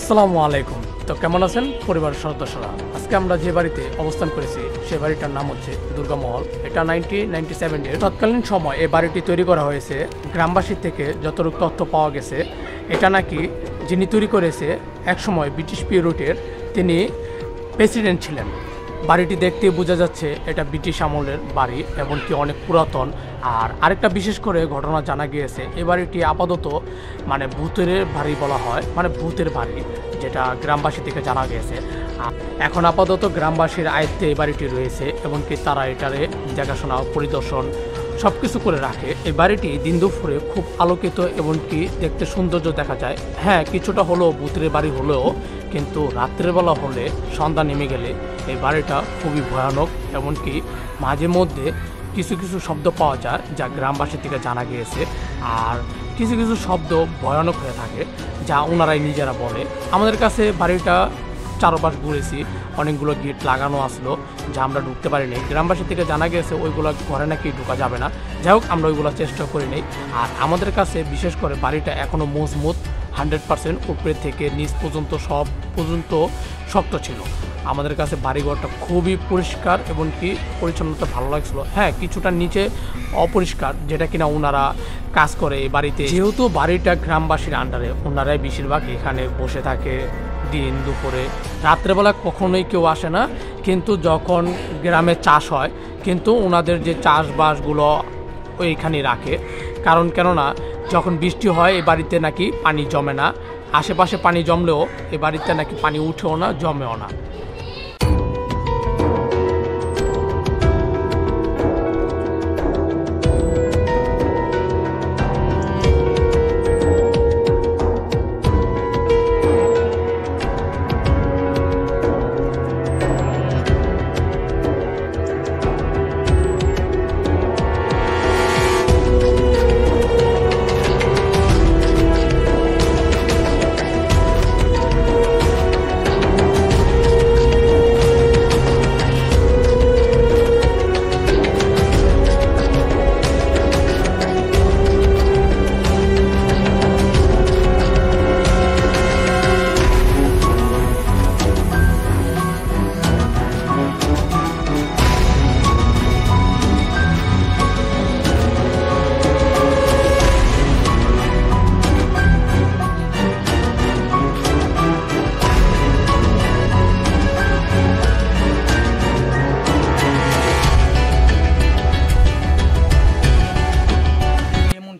আসসালামু আলাইকুম। তো কেমন আছেন পরিবারের সদস্যরা? আজকে আমরা যে বাড়িতে অবস্থান করেছি সেই বাড়িটার নাম হচ্ছে দুর্গা মহল। এটা 1997 এর তৎকালীন সময় এই বাড়িটি তৈরি করা হয়েছে। গ্রামবাসী থেকে যতটুকু তথ্য পাওয়া গেছে, এটা নাকি যিনি তৈরি করেছে একসময় ব্রিটিশ পিরিয়ডের তিনি প্রেসিডেন্ট ছিলেন। বাড়িটি দেখতে বোঝা যাচ্ছে এটা ব্রিটিশ আমলের বাড়ি এবং কি অনেক পুরাতন। আর আরেকটা বিশেষ করে ঘটনা জানা গিয়েছে, এই বাড়িটি আপাতত ভূতের বাড়ি বলা হয়, ভূতের বাড়ি, যেটা গ্রামবাসী থেকে জানা গিয়েছে। এখন আপাতত গ্রামবাসীর আয়ত্তে এই বাড়িটি রয়েছে এবং কি তারা এটারে দেখাশোনা পরিদর্শন সব কিছু করে রাখে। এই বাড়িটি দিন দুপুরে খুব আলোকিত এবং কি দেখতে সৌন্দর্য দেখা যায়। হ্যাঁ, কিছুটা হলেও ভূতের বাড়ি হলেও কিন্তু রাত্রেবেলা হলে, সন্ধ্যা নেমে গেলে এই বাড়িটা খুবই ভয়ানক। এমনকি মাঝে মধ্যে কিছু কিছু শব্দ পাওয়া যায় যা গ্রামবাসী থেকে জানা গিয়েছে। আর কিছু কিছু শব্দ ভয়ানক হয়ে থাকে যা ওনারাই নিজেরা বলে। আমাদের কাছে বাড়িটা চারপাশ ঘুরেছি, অনেকগুলো গেট লাগানো আসলো যা আমরা ঢুকতে পারিনি। গ্রামবাসী থেকে জানা গেছে ওইগুলো ঘরে নাকি ঢোকা যাবে না। যাই হোক, আমরা ওইগুলো চেষ্টা করি নেই। আর আমাদের কাছে বিশেষ করে বাড়িটা এখনও মজবুত, 100% উপরে থেকে নিচ পর্যন্ত সব পর্যন্ত শক্ত ছিল। আমাদের কাছে বাড়িঘরটা খুবই পরিষ্কার এবং কি পরিচ্ছন্নতা ভালো লাগছিল। হ্যাঁ, কিছুটা নিচে অপরিষ্কার, যেটা কিনা ওনারা কাজ করে এই বাড়িতে। যেহেতু বাড়িটা গ্রামবাসীর আন্ডারে, ওনারাই বেশিরভাগ এখানে বসে থাকে দিন দুপুরে। রাত্রেবেলা কখনোই কেউ আসে না, কিন্তু যখন গ্রামে চাষ হয় কিন্তু ওনাদের যে চাষবাসগুলো ওইখানে রাখে। কারণ কেননা যখন বৃষ্টি হয় এই বাড়িতে নাকি পানি জমে না। আশেপাশে পানি জমলেও এই বাড়িতে নাকি পানি উঠেও না, জমেও না।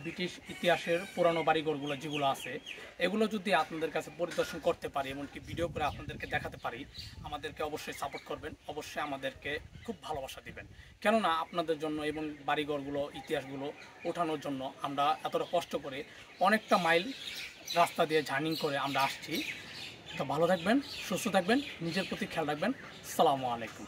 ব্রিটিশ ইতিহাসের পুরানো বাড়িঘরগুলো যেগুলো আছে, এগুলো যদি আপনাদের কাছে পরিদর্শন করতে পারি, এমনকি ভিডিও করে আপনাদেরকে দেখাতে পারি, আমাদেরকে অবশ্যই সাপোর্ট করবেন, অবশ্যই আমাদেরকে খুব ভালোবাসা দিবেন। কেননা আপনাদের জন্য এবং বাড়িঘরগুলো ইতিহাসগুলো ওঠানোর জন্য আমরা এতটা কষ্ট করে অনেকটা মাইল রাস্তা দিয়ে জার্নি করে আমরা আসছি। তো ভালো থাকবেন, সুস্থ থাকবেন, নিজের প্রতি খেয়াল রাখবেন। আসসালামু আলাইকুম।